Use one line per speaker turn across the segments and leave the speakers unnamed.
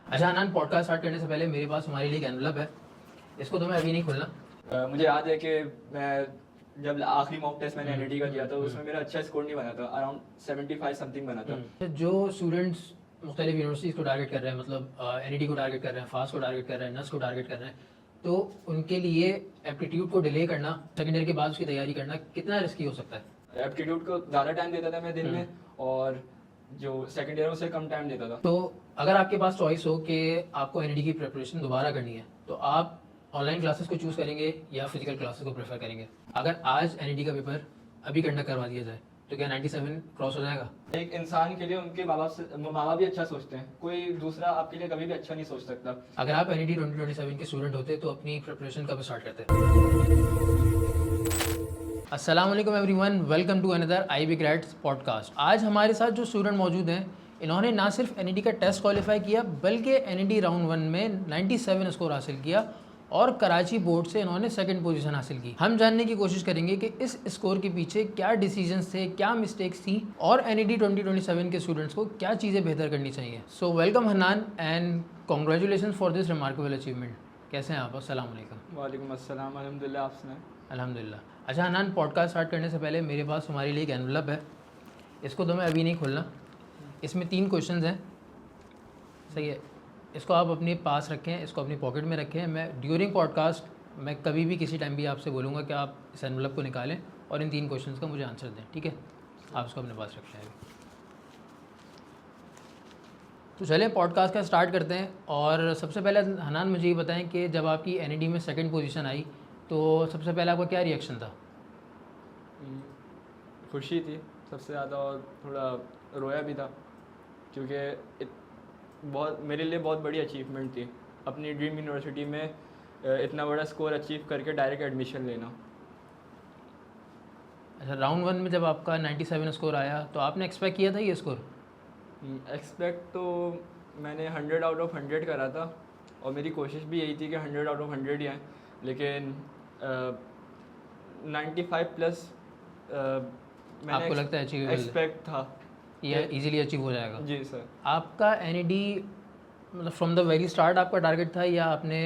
अच्छा अनन, podcast start करने से पहले मेरे पास हमारे लिए एक एनवलप है, इसको तुम्हें अभी नहीं खोलना।
मुझे याद है कि मैं जब आखिरी मॉक टेस्ट मैंने एनईटी का दिया था उसमें मेरा अच्छा स्कोर नहीं बना था, अराउंड 75 समथिंग बना था।
जो स्टूडेंट्स मुख्तलिफ यूनिवर्सिटीज़ को टारगेट कर रहे हैं, मतलब एनईटी को टारगेट कर रहे हैं, फास्ट को टारगेट कर रहे हैं, नस को टारगेट कर रहे हैं, तो उनके लिए एप्टीट्यूड को डिले करना, सेकेंड ईयर के बाद उसकी तैयारी करना कितना रिस्की हो सकता है?
एप्टीट्यूड को ज़्यादा टाइम देता था मैं दिन में, और जो सेकंड ईयर उसे कम टाइम देता था।
तो अगर आपके पास चॉइस हो कि आपको एनईटी की प्रिपरेशन दोबारा करनी है, तो आप ऑनलाइन क्लासेस को चूज़ करेंगे या फिजिकल क्लासेस को प्रेफर करेंगे? अगर आज एनईटी का पेपर अभी कंडक्ट करवा दिया जाए तो क्या 97 क्रॉस हो जाएगा?
एक इंसान के लिए उनके माँ बाप भी अच्छा सोचते हैं, कोई दूसरा आपके लिए कभी भी अच्छा नहीं सोच सकता।
अगर आप एनईटी 2027 के स्टूडेंट होते तो अपनी प्रिपरेशन कब स्टार्ट करते? अस्सलाम वालेकुम everyone, welcome to another IB grades podcast. आज हमारे साथ जो स्टूडेंट मौजूद हैं, इन्होंने ना सिर्फ एनईटी का टेस्ट क्वालिफाई किया बल्कि एनईटी राउंड 1 में 97 स्कोर हासिल किया और कराची बोर्ड से इन्होंने सेकंड पोजीशन हासिल की। हम जानने की कोशिश करेंगे कि इस स्कोर के पीछे क्या डिसीजंस थे, क्या मिस्टेक्स थी और एनईटी 2027 के स्टूडेंट्स को क्या चीज़ें बेहतर करनी चाहिए। So welcome Hannan and congratulation for this remarkable achievement. कैसे हैं आप? अस्सलाम वालेकुम।
वालेकुम अस्सलाम, अल्हम्दुलिल्लाह, आप सुनाएं?
अल्हम्दुलिल्लाह। अच्छा हन्नान, पॉडकास्ट स्टार्ट करने से पहले मेरे पास हमारे लिए एक एनवलप है, इसको तुम्हें अभी नहीं खोलना। इसमें 3 क्वेश्चंस हैं, सही है? इसको आप अपने पास रखें, इसको अपनी पॉकेट में रखें। मैं ड्यूरिंग पॉडकास्ट मैं कभी भी किसी टाइम भी आपसे बोलूँगा कि आप इस एनवलप को निकालें और इन 3 क्वेश्चंस का मुझे आंसर दें, ठीक है? आप इसको अपने पास रखें अभी। तो चलें पॉडकास्ट का स्टार्ट करते हैं। और सबसे पहले हन्नान मुझे ये बताएं कि जब आपकी एनईटी में सेकंड पोजीशन आई तो सबसे पहले आपका क्या रिएक्शन था?
खुशी थी सबसे ज़्यादा, और थोड़ा रोया भी था, क्योंकि बहुत मेरे लिए बहुत बड़ी अचीवमेंट थी अपनी ड्रीम यूनिवर्सिटी में इतना बड़ा स्कोर अचीव करके डायरेक्ट एडमिशन लेना।
अच्छा, राउंड 1 में जब आपका 97 स्कोर आया तो आपने एक्सपेक्ट किया था ये स्कोर?
एक्सपेक्ट तो मैंने 100 आउट ऑफ 100 करा था, और मेरी कोशिश भी यही थी कि 100 आउट ऑफ 100 ही आए, लेकिन 95 प्लस
आपको लगता है अचीवेबल
एक्सपेक्ट था
ये इजीली अचीव हो जाएगा?
जी सर।
आपका एनईडी मतलब फ्रॉम द वेरी स्टार्ट आपका टारगेट था, या आपने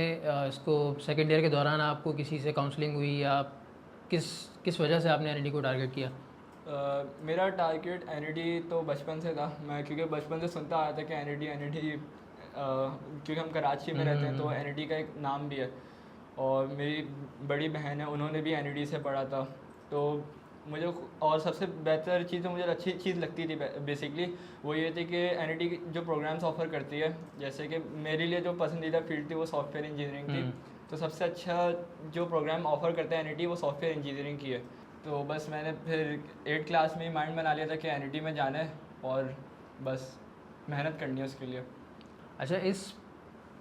इसको सेकेंड ईयर के दौरान आपको किसी से काउंसलिंग हुई, या किस वजह से आपने एनईडी को टारगेट किया?
मेरा टारगेट एनईडी तो बचपन से था। मैं क्योंकि बचपन से सुनता आया था कि एनईडी क्योंकि हम कराची में रहते हैं तो एनईडी का एक नाम भी है, और मेरी बड़ी बहन है, उन्होंने भी एनईडी से पढ़ा था। तो मुझे और सबसे बेहतर चीज़ जो मुझे अच्छी चीज़ लगती थी बेसिकली वो ये थी कि एनईडी जो प्रोग्राम्स ऑफ़र करती है, जैसे कि मेरे लिए जो पसंदीदा फील्ड थी वो सॉफ्टवेयर इंजीनियरिंग थी, तो सबसे अच्छा जो प्रोग्राम ऑफ़र करता है एनईडी वो सॉफ्टवेयर इंजीनियरिंग की है। तो बस मैंने फिर 8th क्लास में ही माइंड बना लिया था कि एनईटी में जाना है और बस मेहनत करनी है उसके लिए।
अच्छा, इस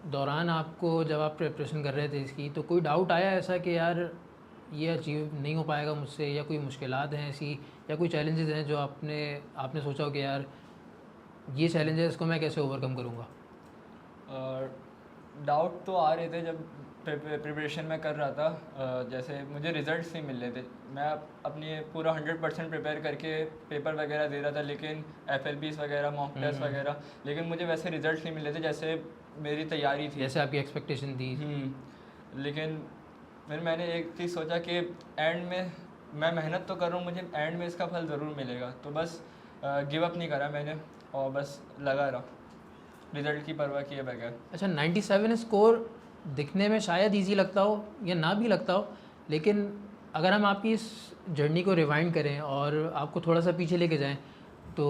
दौरान आपको जब आप प्रिपरेशन कर रहे थे इसकी, तो कोई डाउट आया ऐसा कि यार ये अचीव नहीं हो पाएगा मुझसे, या कोई मुश्किलात हैं ऐसी, या कोई चैलेंजेस हैं जो आपने सोचा हो कि यार ये चैलेंज है, इसको मैं कैसे ओवरकम करूँगा?
डाउट तो आ रहे थे जब प्रिपरेशन में कर रहा था। जैसे मुझे रिज़ल्ट्स नहीं मिल रहे थे, मैं अपनी पूरा 100% प्रिपेयर करके पेपर वगैरह दे रहा था, लेकिन FLBs वगैरह, मॉक टेस्ट वगैरह, लेकिन मुझे वैसे रिज़ल्ट्स नहीं मिल रहे थे जैसे मेरी तैयारी थी,
जैसे आपकी एक्सपेक्टेशन थी।
लेकिन फिर मैंने एक चीज़ सोचा कि एंड में मैं मेहनत तो कर रहा हूँ, मुझे एंड में इसका फल ज़रूर मिलेगा, तो बस गिव अप नहीं करा मैंने और बस लगा रहा रिज़ल्ट की परवाह किए बगैर।
अच्छा, 97 स्कोर दिखने में शायद इजी लगता हो या ना भी लगता हो, लेकिन अगर हम आपकी इस जर्नी को रिवाइंड करें और आपको थोड़ा सा पीछे लेके जाएं, तो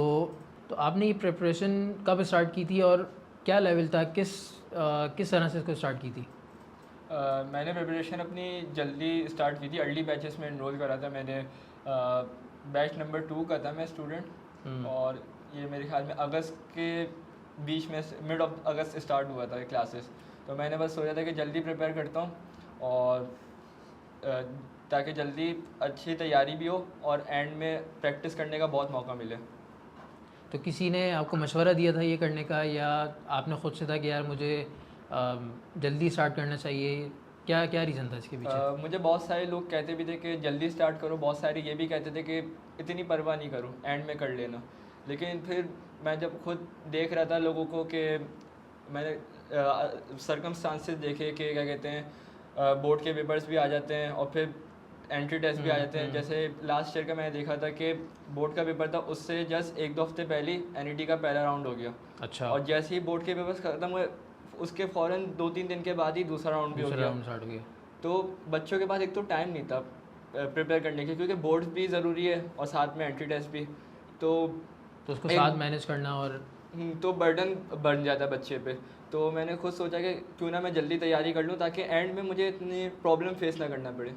आपने ये प्रिपरेशन कब स्टार्ट की थी और क्या लेवल था, किस तरह से इसको स्टार्ट की थी?
मैंने प्रिपरेशन अपनी जल्दी स्टार्ट की थी, अर्ली बैचेस में इनरोल करा था मैंने। बैच नंबर 2 का था मैं स्टूडेंट, और ये मेरे ख्याल में अगस्त के बीच में, मिड ऑफ अगस्त स्टार्ट हुआ था क्लासेस। तो मैंने बस सोचा था कि जल्दी प्रिपेयर करता हूँ और ताकि जल्दी अच्छी तैयारी भी हो और एंड में प्रैक्टिस करने का बहुत मौका मिले।
तो किसी ने आपको मशवरा दिया था ये करने का, या आपने ख़ुद से था कि यार मुझे जल्दी स्टार्ट करना चाहिए? क्या क्या रीज़न था इसके पीछे?
मुझे बहुत सारे लोग कहते भी थे कि जल्दी स्टार्ट करो, बहुत सारे ये भी कहते थे कि इतनी परवाह नहीं करो, एंड में कर लेना। लेकिन फिर मैं जब खुद देख रहा था लोगों को कि मैंने सरकमस्टांसेस देखे कि क्या कहते हैं बोर्ड के पेपर्स भी आ जाते हैं और फिर एंट्री टेस्ट भी आ जाते हैं। जैसे लास्ट ईयर का मैंने देखा था कि बोर्ड का पेपर था, उससे जस्ट 1-2 हफ्ते पहले एनईटी का पहला राउंड हो गया।
अच्छा।
और जैसे ही बोर्ड के पेपर्स खत्म हुए उसके फ़ौरन 2-3 दिन के बाद ही दूसरा राउंड भी हो
दूसरा
गया।
राउंड स्टार्ट हो गया।
तो बच्चों के पास एक तो टाइम नहीं था प्रिपेयर करने के, क्योंकि बोर्ड्स भी ज़रूरी है और साथ में एंट्री टेस्ट भी, तो
उसको साथ मैनेज करना और
तो बर्डन बढ़ जाता है बच्चे पे। तो मैंने खुद सोचा कि क्यों ना मैं जल्दी तैयारी कर लूँ ताकि एंड में मुझे इतनी प्रॉब्लम फेस ना करना पड़े।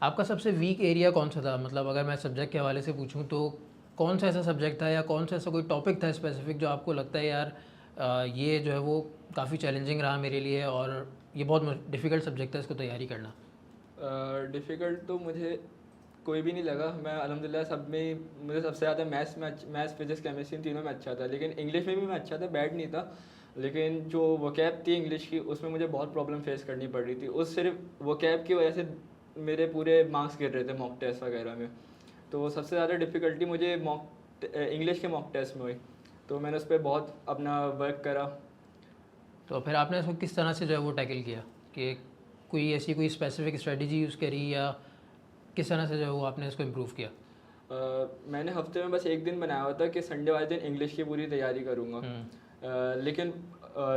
आपका सबसे वीक एरिया कौन सा था? मतलब अगर मैं सब्जेक्ट के हवाले से पूछूं तो कौन सा ऐसा सब्जेक्ट था या कौन सा ऐसा कोई टॉपिक था स्पेसिफिक जो आपको लगता है यार ये जो है वो काफ़ी चैलेंजिंग रहा मेरे लिए और ये बहुत डिफ़िकल्ट सब्जेक्ट है इसको तैयारी करना?
डिफ़िकल्ट तो मुझे कोई भी नहीं लगा। मैं अल्हम्दुलिल्लाह सब में मुझे सबसे ज़्यादा मैथ्स फिजिक्स केमिस्ट्री तीनों में अच्छा था, लेकिन इंग्लिश में भी मैं अच्छा था, बैड नहीं था। लेकिन जो वोकैब थी इंग्लिश की उसमें मुझे बहुत प्रॉब्लम फेस करनी पड़ रही थी। उस सिर्फ वोकैब की वजह से मेरे पूरे मार्क्स गिर रहे थे मॉक टेस्ट वगैरह में। तो सबसे ज़्यादा डिफ़िकल्टी मुझे इंग्लिश के मॉक टेस्ट में हुई, तो मैंने उस पर बहुत अपना वर्क करा।
तो फिर आपने इसको किस तरह से जो है वो टैकल किया कि कोई ऐसी कोई स्पेसिफिक स्ट्रेटजी यूज़ करी या किस तरह से जो है वो आपने इसको इम्प्रूव किया?
मैंने हफ्ते में बस एक दिन बनाया हुआ था कि संडे वाले दिन इंग्लिश की पूरी तैयारी करूँगा। लेकिन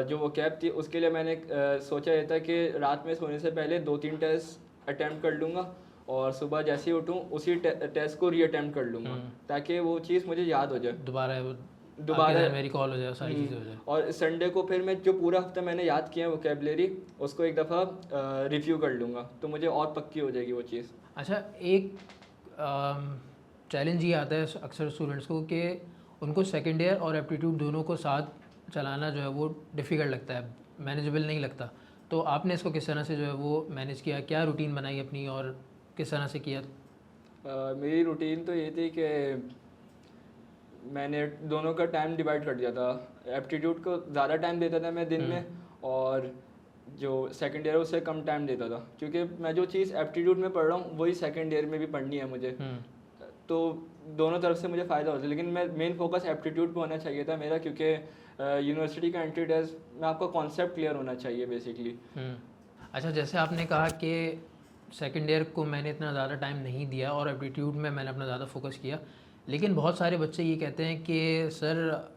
जो वो कैब थी उसके लिए मैंने सोचा ये था कि रात में सोने से पहले 2-3 टेस्ट अटैम्प्ट कर लूँगा और सुबह जैसे ही उठूँ उसी टेस्ट को री अटैम्प्ट कर लूँगा ताकि वो चीज़ मुझे याद हो जाए,
दोबारा मेरी कॉल हो जाए, सारी चीज़ें हो जाए।
और संडे को फिर मैं जो पूरा हफ्ता मैंने याद किया वोकैबुलरी उसको एक दफ़ा रिव्यू कर लूँगा, तो मुझे और पक्की हो जाएगी वो चीज़।
अच्छा, एक चैलेंज ये आता है अक्सर स्टूडेंट्स को कि उनको सेकेंड ईयर और एप्टीट्यूड दोनों को साथ चलाना जो है वो डिफ़िकल्ट लगता है, मैनेजेबल नहीं लगता। तो आपने इसको किस तरह से जो है वो मैनेज किया, क्या रूटीन बनाई अपनी और किस तरह से किया?
मेरी रूटीन तो ये थी कि मैंने दोनों का टाइम डिवाइड कर दिया था। एप्टीट्यूड को ज़्यादा टाइम देता था मैं दिन में और जो सेकंड ईयर उससे कम टाइम देता था, क्योंकि मैं जो चीज़ एप्टीट्यूड में पढ़ रहा हूँ वही सेकंड ईयर में भी पढ़नी है मुझे। तो दोनों तरफ से मुझे फ़ायदा होता है, लेकिन मैं मेन फोकस एप्टीट्यूड पे होना चाहिए था मेरा, क्योंकि यूनिवर्सिटी का एंट्री टेस्ट में आपका कॉन्सेप्ट क्लियर होना चाहिए बेसिकली।
अच्छा, जैसे आपने कहा कि सेकंड ईयर को मैंने इतना ज़्यादा टाइम नहीं दिया और एप्टीट्यूड में मैंने अपना ज़्यादा फोकस किया, लेकिन बहुत सारे बच्चे ये कहते हैं कि सर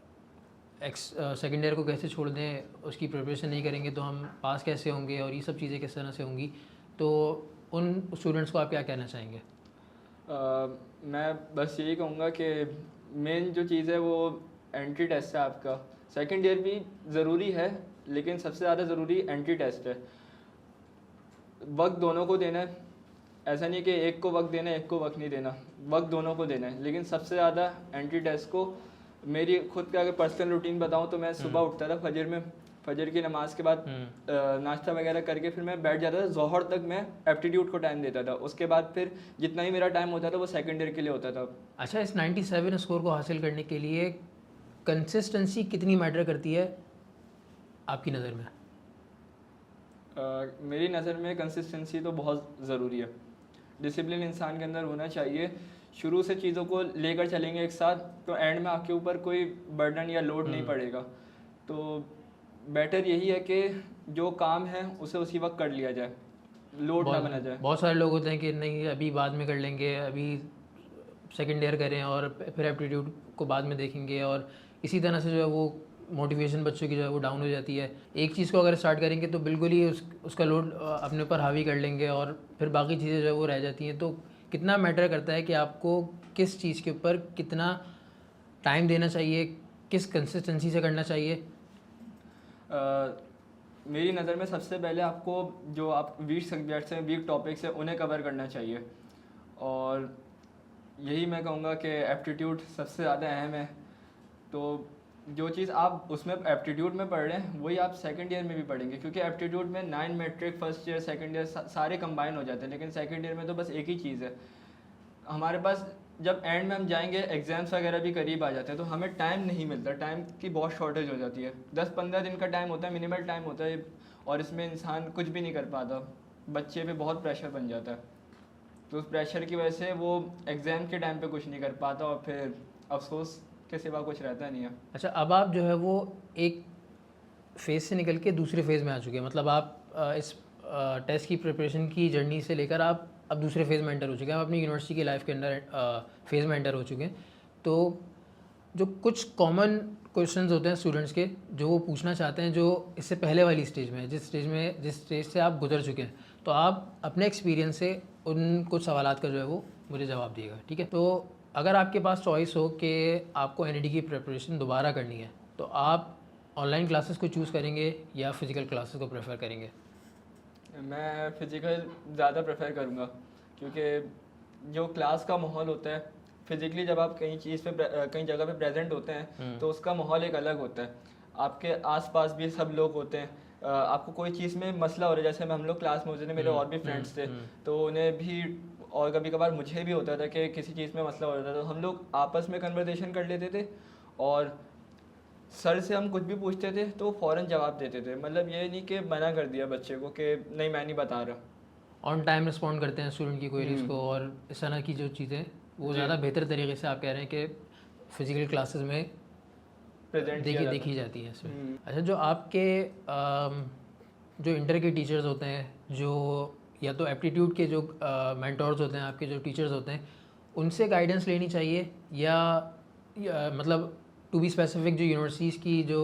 सेकंड ईयर को कैसे छोड़ दें, उसकी प्रिपरेशन नहीं करेंगे तो हम पास कैसे होंगे और ये सब चीज़ें किस तरह से होंगी, तो उन स्टूडेंट्स को आप क्या कहना चाहेंगे?
मैं बस यही कहूँगा कि मेन जो चीज़ है वो एंट्री टेस्ट है आपका। सेकंड ईयर भी ज़रूरी है, लेकिन सबसे ज़्यादा ज़रूरी एंट्री टेस्ट है। वक्त दोनों को देना है, ऐसा नहीं कि एक को वक्त देना है एक को वक्त नहीं देना, वक्त दोनों को देना है, लेकिन सबसे ज़्यादा एंट्री टेस्ट को। मेरी खुद का अगर पर्सनल रूटीन बताऊँ तो मैं सुबह उठता था फजर की नमाज के बाद नाश्ता वगैरह करके फिर मैं बैठ जाता था, ज़ोहर तक मैं एप्टीट्यूड को टाइम देता था। उसके बाद फिर जितना ही मेरा टाइम होता था वो सेकंड ईयर के लिए होता था।
अच्छा, इस 97 स्कोर को हासिल करने के लिए कंसिस्टेंसी कितनी मैटर करती है आपकी नज़र में?
मेरी नज़र में कंसिस्टेंसी तो बहुत ज़रूरी है। डिसिप्लिन इंसान के अंदर होना चाहिए। शुरू से चीज़ों को लेकर चलेंगे एक साथ तो एंड में आपके ऊपर कोई बर्डन या लोड नहीं पड़ेगा। तो बेटर यही है कि जो काम है उसे उसी वक्त कर लिया जाए, लोड ना बना जाए।
बहुत सारे लोग होते हैं कि नहीं अभी बाद में कर लेंगे, अभी सेकंड ईयर करें और फिर एप्टीट्यूड को बाद में देखेंगे, और इसी तरह से जो है वो मोटिवेशन बच्चों की जो है वो डाउन हो जाती है। एक चीज़ को अगर स्टार्ट करेंगे तो बिल्कुल ही उसका लोड अपने ऊपर हावी कर लेंगे और फिर बाकी चीज़ें जो है वो रह जाती हैं। तो कितना मैटर करता है कि आपको किस चीज़ के ऊपर कितना टाइम देना चाहिए, किस कंसिस्टेंसी से करना चाहिए?
मेरी नज़र में सबसे पहले आपको जो आप वीक सब्जेक्ट्स हैं, वीक टॉपिक्स हैं, उन्हें कवर करना चाहिए। और यही मैं कहूँगा कि एप्टीट्यूड सबसे ज़्यादा अहम है। तो जो चीज़ आप उसमें एप्टीट्यूड में पढ़ रहे हैं वही आप सेकंड ईयर में भी पढ़ेंगे, क्योंकि एप्टीट्यूड में 9 matric first year second year सारे कंबाइन हो जाते हैं, लेकिन सेकंड ईयर में तो बस एक ही चीज़ है। हमारे पास जब एंड में हम जाएंगे एग्ज़ाम्स वगैरह भी करीब आ जाते हैं तो हमें टाइम नहीं मिलता, टाइम की बहुत शॉर्टेज हो जाती है। 10-15 दिन का टाइम होता है, मिनिमल टाइम होता है, और इसमें इंसान कुछ भी नहीं कर पाता। बच्चे पे बहुत प्रेशर बन जाता है, तो उस प्रेशर की वजह से वो एग्ज़ाम के टाइम पे कुछ नहीं कर पाता और फिर अफसोस के सिवा कुछ रहता नहीं है।
अच्छा, अब आप जो है वो एक फेज़ से निकल के दूसरे फेज़ में आ चुके हैं, मतलब आप इस टेस्ट की प्रिपरेशन की जर्नी से लेकर आप अब दूसरे फेज़ में एंटर हो चुके हैं, आप अपनी यूनिवर्सिटी की लाइफ के अंदर फेज़ में एंटर हो चुके हैं। तो जो कुछ कॉमन क्वेश्चंस होते हैं स्टूडेंट्स के जो वो पूछना चाहते हैं, जो इससे पहले वाली स्टेज में जिस स्टेज से आप गुजर चुके हैं, तो आप अपने एक्सपीरियंस से उन कुछ सवालात का जो है वो मुझे जवाब दिएगा, ठीक है। तो अगर आपके पास चॉइस हो कि आपको एनईडी की प्रिपरेशन दोबारा करनी है, तो आप ऑनलाइन क्लासेस को चूज़ करेंगे या फिज़िकल क्लासेस को प्रेफर करेंगे?
मैं फ़िज़िकल ज़्यादा प्रेफर करूँगा, क्योंकि जो क्लास का माहौल होता है फिज़िकली, जब आप कहीं जगह पे प्रेजेंट होते हैं तो उसका माहौल एक अलग होता है। आपके आसपास भी सब लोग होते हैं, आपको कोई चीज़ में मसला हो रहा है, जैसे हम लोग क्लास में होते थे, मेरे और भी फ्रेंड्स थे, तो उन्हें भी और कभी कभार मुझे भी होता था कि किसी चीज़ में मसला हो रहा था, तो हम लोग आपस में कन्वर्सेशन कर लेते थे और सर से हम कुछ भी पूछते थे तो फ़ौरन जवाब देते थे। मतलब ये नहीं कि मना कर दिया बच्चे को कि नहीं मैं नहीं बता रहा।
ऑन टाइम रिस्पॉन्ड करते हैं स्टूडेंट की क्वेरीज को, और इस तरह की जो चीज़ें वो ज़्यादा बेहतर तरीके से आप कह रहे हैं कि फ़िज़िकल क्लासेस में
प्रेजेंट
देखी जाती है इसमें। अच्छा, जो आपके जो इंटर के टीचर्स होते हैं, जो या तो एप्टीट्यूड के जो मेंटोर्स होते हैं, आपके जो टीचर्स होते हैं, उनसे गाइडेंस लेनी चाहिए या मतलब टू बी स्पेसिफिक जो यूनिवर्सिटीज़ की जो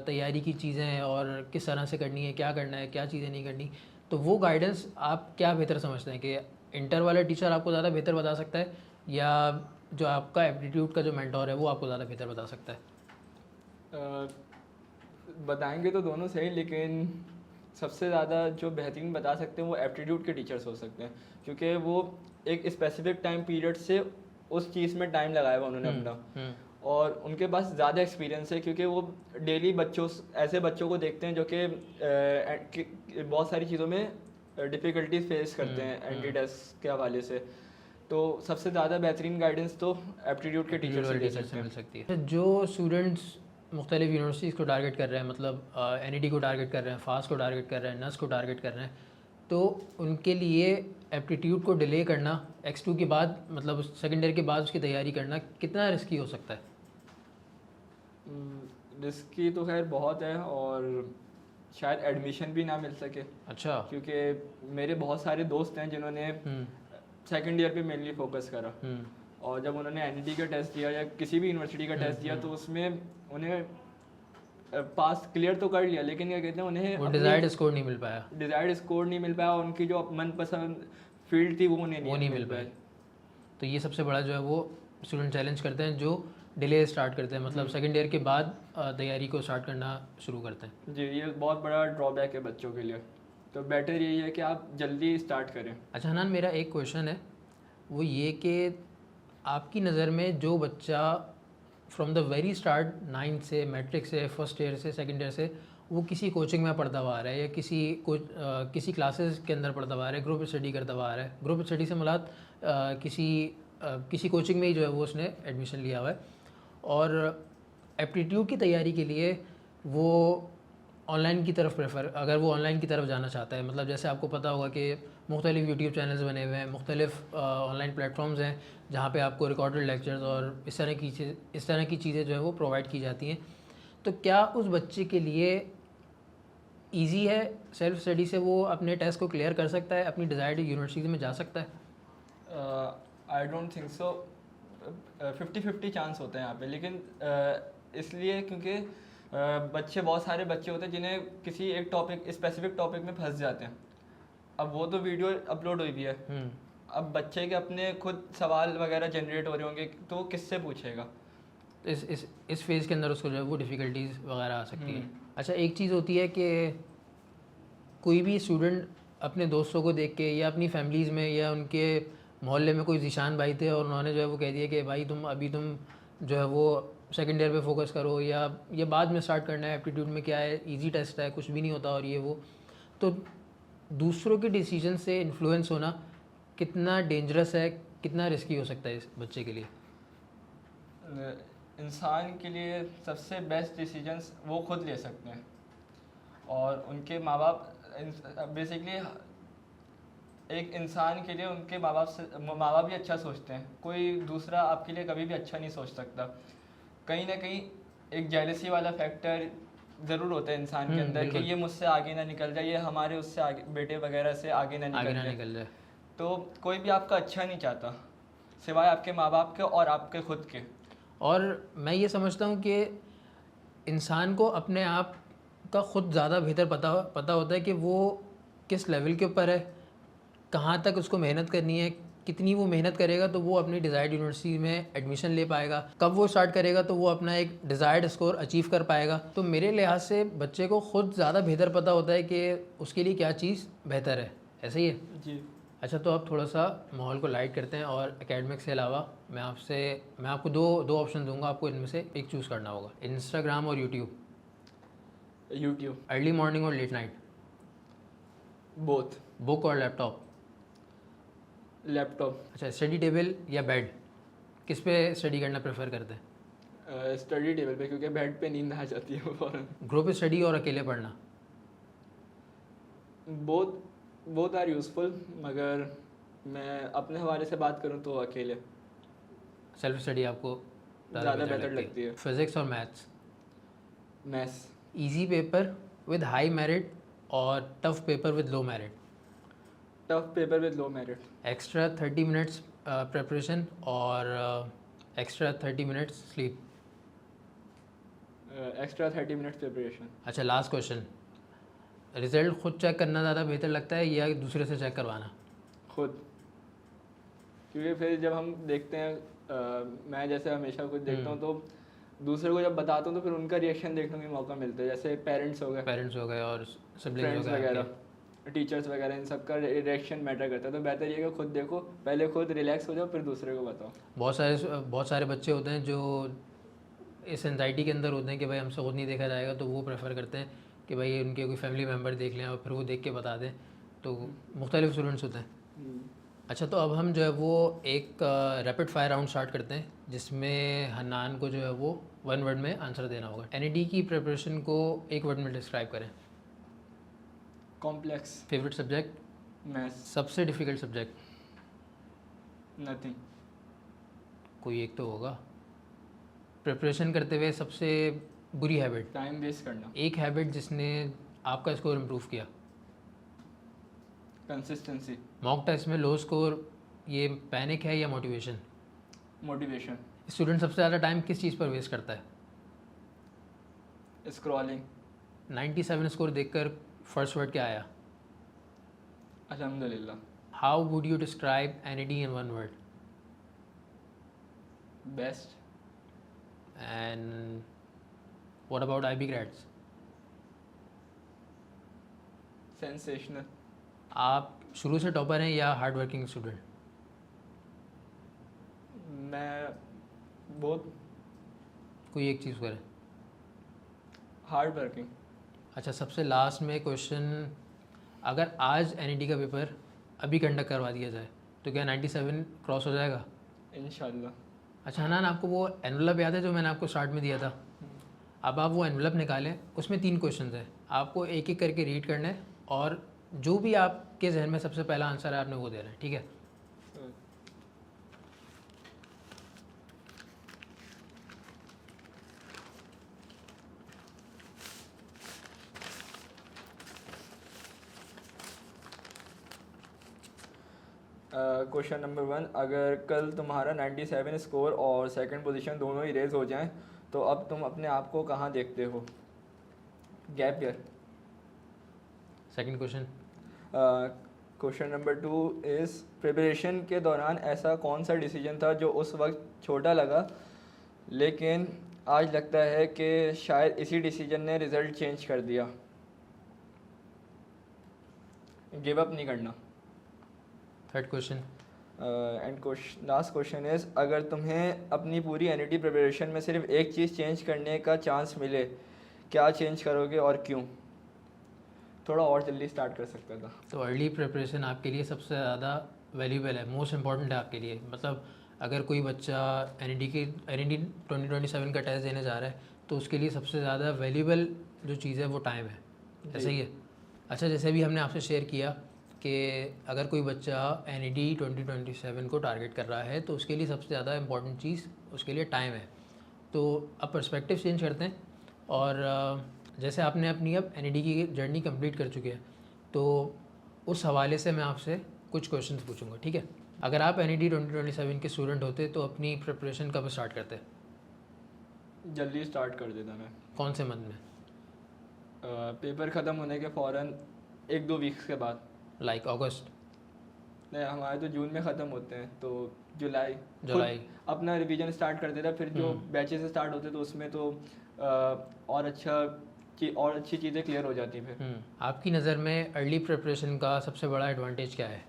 तैयारी की चीज़ें हैं और किस तरह से करनी है, क्या करना है, क्या चीज़ें नहीं करनी, तो वो गाइडेंस आप क्या बेहतर समझते हैं कि इंटर वाला टीचर आपको ज़्यादा बेहतर बता सकता है या जो आपका एप्टीट्यूड का जो मेंटोर है वो आपको ज़्यादा बेहतर बता सकता है?
बताएंगे तो दोनों सही, लेकिन सबसे ज़्यादा जो बेहतरीन बता सकते हैं वो एप्टीट्यूड के टीचर्स हो सकते हैं, क्योंकि वो एक स्पेसिफिक टाइम पीरियड से उस चीज़ में टाइम लगाया हुआ उन्होंने अपना, और उनके पास ज़्यादा एक्सपीरियंस है, क्योंकि वो डेली ऐसे बच्चों को देखते हैं जो कि बहुत सारी चीज़ों में डिफ़िकल्टीज फेस करते हैं एंटी टेस्ट के हवाले से। तो सबसे ज़्यादा बेहतरीन गाइडेंस तो एप्टीट्यूड के टीचर से
मिल सकती है। जो स्टूडेंट्स मुख्तलिफ यूनिवर्सिटीज़ को टारगेट कर रहे हैं, मतलब एनईडी को टारगेट कर रहे हैं, फास्ट को टारगेट कर रहे हैं, नस को टारगेट कर रहे हैं, तो उनके लिए एप्टीट्यूड को डिले करना X2 के बाद, मतलब सेकेंड ईयर के बाद उसकी तैयारी करना कितना रिस्की हो सकता है?
रिस्की तो खैर बहुत है, और शायद एडमिशन भी ना मिल सके।
अच्छा।
क्योंकि मेरे बहुत सारे दोस्त हैं जिन्होंने सेकेंड ईयर पे मेनली फोकस करा, और जब उन्होंने एनईडी का टेस्ट दिया या किसी भी यूनिवर्सिटी का टेस्ट दिया तो उसमें उन्हें पास क्लियर तो कर लिया, लेकिन क्या कहते हैं उन्हें
डिजायर्ड स्कोर नहीं मिल पाया,
उनकी जो मनपसंद फील्ड थी वो उन्हें नहीं मिल पाई।
तो ये सबसे बड़ा जो है वो स्टूडेंट चैलेंज करते हैं जो डिले स्टार्ट करते हैं, मतलब सेकेंड ईयर के बाद तैयारी को स्टार्ट करना शुरू करते हैं।
जी, ये बहुत बड़ा ड्रॉबैक है बच्चों के लिए, तो बेटर यही है कि आप जल्दी स्टार्ट करें।
अच्छा हनान, मेरा एक क्वेश्चन है, वो ये कि आपकी नज़र में जो बच्चा from the very start 9th से, मैट्रिक से, फर्स्ट ईयर से, सेकेंड ईयर से, वो किसी कोचिंग में पढ़ता हुआ आ रहा है या किसी क्लासेस के अंदर पढ़ता हुआ आ रहा है, ग्रुप स्टडी करता हुआ आ रहा है, ग्रुप स्टडी से मुराद किसी कोचिंग में ही जो है वो उसने एडमिशन लिया हुआ है, और एप्टीट्यूड की तैयारी के लिए वो ऑनलाइन की तरफ अगर वो ऑनलाइन की तरफ जाना चाहता है, मतलब जैसे आपको पता होगा कि मुख्तलिफ़ यूट्यूब चैनल्स बने हुए हैं, मुख्तलिफ़ ऑनलाइन प्लेटफॉर्म्स हैं जहाँ पे आपको रिकॉर्डेड लेक्चर्स और इस तरह की चीज़ें जो है वो प्रोवाइड की जाती हैं। तो क्या उस बच्चे के लिए ईजी है सेल्फ स्टडी से वो अपने टेस्ट को क्लियर कर सकता है, अपनी डिज़ायर्ड यूनिवर्सिटी में जा सकता है?
I don't think so. 50-50 chance होता है यहाँ पे, लेकिन इसलिए क्योंकि बहुत सारे बच्चे होते हैं जिन्हें किसी एक स्पेसिफिक टॉपिक में फंस जाते हैं। अब वो तो वीडियो अपलोड हुई भी है, अब बच्चे के अपने खुद सवाल वगैरह जनरेट हो रहे होंगे, तो किससे पूछेगा?
इस फेज़ के अंदर उसको जो है वो डिफ़िकल्टीज वगैरह आ सकती है। अच्छा, एक चीज़ होती है कि कोई भी स्टूडेंट अपने दोस्तों को देख के या अपनी फैमिलीज़ में या उनके मोहल्ले में कोई ज़ीशान भाई थे और उन्होंने जो है वो कह दिया कि भाई तुम जो है वो सेकेंड ईयर पे फोकस करो, या ये बाद में स्टार्ट करना है, एप्टीट्यूड में क्या है, इजी टेस्ट है, कुछ भी नहीं होता, और ये वो। तो दूसरों के डिसीजन से इन्फ्लुएंस होना कितना डेंजरस है, कितना रिस्की हो सकता है इस बच्चे के लिए?
इंसान के लिए सबसे बेस्ट डिसीजंस वो खुद ले सकते हैं, और उनके माँ बाप बेसिकली एक इंसान के लिए उनके माँ बाप ही अच्छा सोचते हैं, कोई दूसरा आपके लिए कभी भी अच्छा नहीं सोच सकता। कहीं ना कहीं एक जेलसी वाला फैक्टर ज़रूर होता है इंसान के अंदर कि
बिल्कुल।
ये मुझसे आगे ना निकल जाए, ये हमारे उससे आगे बेटे वगैरह से आगे ना
आगे
निकल
ना
जाए।
निकल जाए।
तो कोई भी आपका अच्छा नहीं चाहता सिवाय आपके माँ बाप के और आपके खुद के।
और मैं ये समझता हूँ कि इंसान को अपने आप का ख़ुद ज़्यादा बेहतर पता होता है कि वो किस लेवल के ऊपर है, कहाँ तक उसको मेहनत करनी है, कितनी वो मेहनत करेगा तो वो अपनी डिज़ायर्ड यूनिवर्सिटी में एडमिशन ले पाएगा, कब वो स्टार्ट करेगा तो वो अपना एक डिज़ायर्ड स्कोर अचीव कर पाएगा। तो मेरे लिहाज से बच्चे को ख़ुद ज़्यादा बेहतर पता होता है कि उसके लिए क्या चीज़ बेहतर है। ऐसा ही है
जी।
अच्छा, तो अब थोड़ा सा माहौल को लाइट करते हैं और एकेडमिक्स के अलावा मैं आपको दो ऑप्शन दूंगा, आपको इनमें से एक चूज़ करना होगा, इंस्टाग्राम और यूट्यूब।
यूट्यूब।
अर्ली मॉर्निंग और लेट नाइट।
बोथ।
बुक और लैपटॉप।
लैपटॉप।
अच्छा, स्टडी टेबल या बेड, किस पे स्टडी करना प्रेफर करते हैं?
स्टडी टेबल पे, क्योंकि बेड पे नींद आ जाती है फ़ौरन।
ग्रुप स्टडी और अकेले पढ़ना।
बोथ आर यूज़फुल, मगर मैं अपने हवाले से बात करूँ तो अकेले
सेल्फ स्टडी आपको
ज़्यादा बेहतर लगती है।
फिजिक्स और maths.
Maths.
Easy paper with high merit और tough paper with low merit.
Tough paper with low merit.
Extra 30 minutes preparation और extra 30 minutes sleep.
Extra 30 minutes preparation.
अच्छा, लास्ट क्वेश्चन, रिज़ल्ट खुद चेक करना ज़्यादा बेहतर लगता है या दूसरे से चेक करवाना?
खुद, क्योंकि फिर जब हम देखते हैं मैं जैसे हमेशा कुछ देखता हूँ तो दूसरे को जब बताता हूँ तो फिर उनका रिएक्शन देखने का मौका मिलता है, जैसे पेरेंट्स हो गए
और सिबलिंग्स
फ्रेंड्स
हो गए
वगैरह, टीचर्स वगैरह, इन सब का रिएक्शन मैटर करता है। तो बेहतर ये है कि खुद देखो, पहले खुद रिलैक्स हो जाओ फिर दूसरे को बताओ।
बहुत सारे बच्चे होते हैं जो इस एंजाइटी के अंदर होते हैं कि भाई हमसे खुद नहीं देखा जाएगा, तो वो प्रेफर करते हैं कि भाई उनके कोई फैमिली मेम्बर देख लें और फिर वो देख के बता दें। तो मुख्तलिफ स्टूडेंट्स होते हैं। अच्छा, तो अब हम जो है वो एक रैपिड फायर राउंड स्टार्ट करते हैं, जिसमें हन्नान को जो है वो 1 वर्ड में आंसर देना होगा। एनईडी की प्रिपरेशन को 1 वर्ड में डिस्क्राइब करें।
कॉम्प्लेक्स।
Favourite subject?
मैथ्स।
सबसे डिफ़िकल्ट सब्जेक्ट?
नथिंग।
कोई एक तो होगा। प्रिपरेशन करते हुए सबसे बुरी हैबिट?
टाइम वेस्ट करना।
एक हैबिट जिसने आपका स्कोर इम्प्रूव किया?
कंसिस्टेंसी।
मॉक टेस्ट में लो स्कोर ये पैनिक है या मोटिवेशन?
मोटिवेशन।
स्टूडेंट सबसे ज़्यादा टाइम किस चीज़ पर वेस्ट करता है?
स्क्रॉलिंग।
97 स्कोर देखकर फर्स्ट वर्ड क्या आया?
अल्हम्दुलिल्लाह।
How would you describe NED in 1 word?
Best.
And what about IB grades?
Sensational.
आप शुरू से टॉपर हैं या हार्ड वर्किंग स्टूडेंट?
मैं बहुत
कोई एक चीज़ करें।
Hard working.
अच्छा, सबसे लास्ट में क्वेश्चन, अगर आज एनईडी का पेपर अभी कंडक्ट करवा दिया जाए तो क्या 97 क्रॉस हो जाएगा?
इंशाल्लाह।
अच्छा हनान, आपको वो एनवलप याद है जो मैंने आपको स्टार्ट में दिया था? अब आप वो एनवलप निकालें, उसमें 3 क्वेश्चन हैं, आपको एक एक करके रीड करना है और जो भी आपके जहन में सबसे पहला आंसर है आपने वो देना है, ठीक है?
क्वेश्चन नंबर 1, अगर कल तुम्हारा 97 स्कोर और सेकंड पोजीशन दोनों ही रेज हो जाएं तो अब तुम अपने आप को कहाँ देखते हो? Gap year.
Second question.
Question number 2 is, preparation के दौरान ऐसा कौन सा डिसीजन था जो उस वक्त छोटा लगा लेकिन आज लगता है कि शायद इसी डिसीजन ने रिज़ल्ट चेंज कर दिया? गिव अप नहीं करना।
Third question.
And last question is, अगर तुम्हें अपनी पूरी एनईडी प्रिपरेशन में सिर्फ एक चीज़ चेंज करने का चांस मिले, क्या चेंज करोगे और क्यों? थोड़ा और जल्दी स्टार्ट कर सकता था।
तो अर्ली प्रिपरेशन आपके लिए सबसे ज़्यादा वैल्यूबल है, मोस्ट इम्पॉर्टेंट है आपके लिए। मतलब अगर कोई बच्चा एनईडी 2027 का टेस्ट देने जा रहा है तो उसके लिए सबसे ज़्यादा वैल्यूबल जो चीज़ है वो टाइम है। ऐसा ही है। अच्छा, जैसे भी हमने आपसे शेयर किया कि अगर कोई बच्चा एनईडी 2027 को टारगेट कर रहा है तो उसके लिए सबसे ज़्यादा इम्पॉर्टेंट चीज़ उसके लिए टाइम है। तो अब पर्सपेक्टिव चेंज करते हैं और जैसे आपने अपनी अब एनईडी की जर्नी कंप्लीट कर चुके हैं, तो उस हवाले से मैं आपसे कुछ क्वेश्चंस पूछूंगा, ठीक है? अगर आप एनईडी 2027 के स्टूडेंट होते तो अपनी प्रिपरेशन कब स्टार्ट करते?
जल्दी स्टार्ट कर देता मैं।
कौन से मंथ में?
पेपर ख़त्म होने के फ़ौरन 1-2 वीक्स के बाद।
लाइक अगस्त?
नहीं, हमारे तो जून में ख़त्म होते हैं, तो जुलाई
जुलाई।
खुद अपना रिवीजन स्टार्ट कर देता। फिर जो बैचेस स्टार्ट होते तो उसमें तो और अच्छी चीज़ें क्लियर हो जाती फिर।
आपकी नज़र में अर्ली प्रिपरेशन का सबसे बड़ा एडवांटेज क्या है?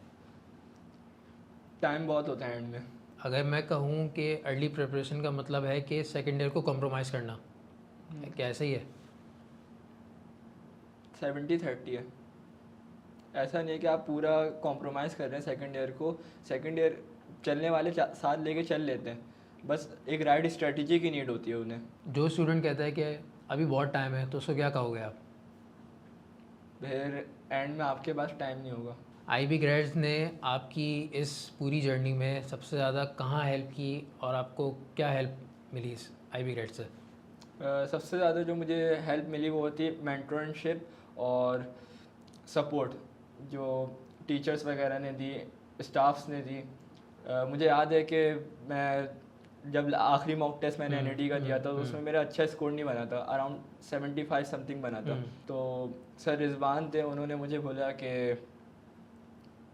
टाइम बहुत होता है एंड में।
अगर मैं कहूँ कि अर्ली प्रिपरेशन का मतलब है कि सेकेंड ईयर को कॉम्प्रोमाइज़ करना, क्या ऐसा ही है?
70-30 है। ऐसा नहीं है कि आप पूरा कॉम्प्रोमाइज़ कर रहे हैं सेकंड ईयर को। सेकंड ईयर चलने वाले साथ लेके चल लेते हैं, बस एक राइट स्ट्रेटजी की नीड होती है उन्हें।
जो स्टूडेंट कहता है कि अभी बहुत टाइम है, तो उसको क्या कहोगे आप?
फिर एंड में आपके पास टाइम नहीं होगा।
आईबी ग्रेड्स ने आपकी इस पूरी जर्नी में सबसे ज़्यादा कहाँ हेल्प की और आपको क्या हेल्प मिली इस आईबी ग्रेड से?
सबसे ज़्यादा जो मुझे हेल्प मिली वो होती है मेंटरशिप और सपोर्ट, जो टीचर्स वगैरह ने दी, स्टाफ्स ने दी। मुझे याद है कि मैं जब आखिरी मॉक टेस्ट मैंने एनईडी का दिया था, तो उसमें मेरा अच्छा स्कोर नहीं बना था, अराउंड 75 समथिंग बना था। तो सर रिजवान थे, उन्होंने मुझे बोला कि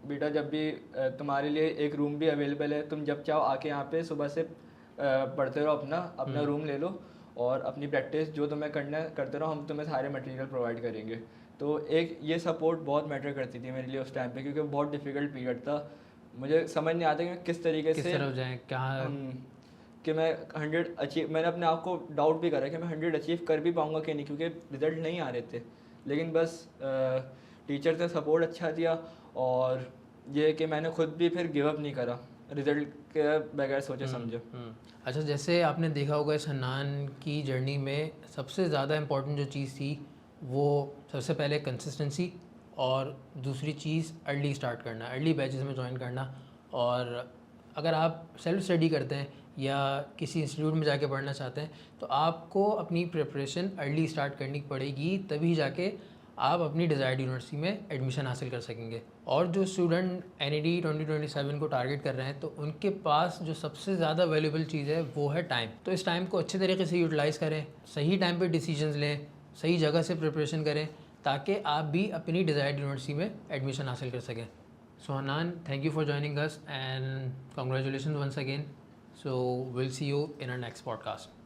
बेटा जब भी तुम्हारे लिए एक रूम भी अवेलेबल है, तुम जब चाहो आके यहाँ पे सुबह से पढ़ते रहो, अपना रूम ले लो और अपनी प्रैक्टिस जो तुम्हें करना है करते रहो, हम तुम्हें सारे मटेरियल प्रोवाइड करेंगे। तो एक ये सपोर्ट बहुत मैटर करती थी मेरे लिए उस टाइम पे, क्योंकि बहुत डिफ़िकल्ट पीरियड था। मुझे समझ नहीं आता कि मैं किस तरीके से
तरफ जाएँ, कहाँ
कि मैं 100 अचीव, मैंने अपने आप को डाउट भी करा कि मैं 100 अचीव कर भी पाऊँगा कि नहीं, क्योंकि रिज़ल्ट नहीं आ रहे थे। लेकिन बस टीचर ने सपोर्ट अच्छा दिया, और ये कि मैंने खुद भी फिर गिव अप नहीं करा रिज़ल्ट के बगैर सोचे समझे।
अच्छा, जैसे आपने देखा होगा इस हन्नान की जर्नी में सबसे ज़्यादा इम्पोर्टेंट जो चीज़ थी वो सबसे पहले कंसिस्टेंसी, और दूसरी चीज़ अर्ली स्टार्ट करना, अर्ली बैचेस में ज्वाइन करना। और अगर आप सेल्फ स्टडी करते हैं या किसी इंस्टीट्यूट में जाके पढ़ना चाहते हैं, तो आपको अपनी प्रिपरेशन अर्ली स्टार्ट करनी पड़ेगी, तभी जाके आप अपनी डिज़ायर्ड यूनिवर्सिटी में एडमिशन हासिल कर सकेंगे। और जो स्टूडेंट एनईडी 2027 को टारगेट कर रहे हैं, तो उनके पास जो सबसे ज़्यादा वैल्यूबल चीज़ है वो है टाइम। तो इस टाइम को अच्छे तरीके से यूटिलाइज़ करें, सही टाइम पे डिसीजंस लें, सही जगह से प्रिपरेशन करें, ताकि आप भी अपनी डिज़ायर्ड यूनिवर्सिटी में एडमिशन हासिल कर सकें। So Hannan, thank you for joining us and congratulation once again. So will see you in our next podcast.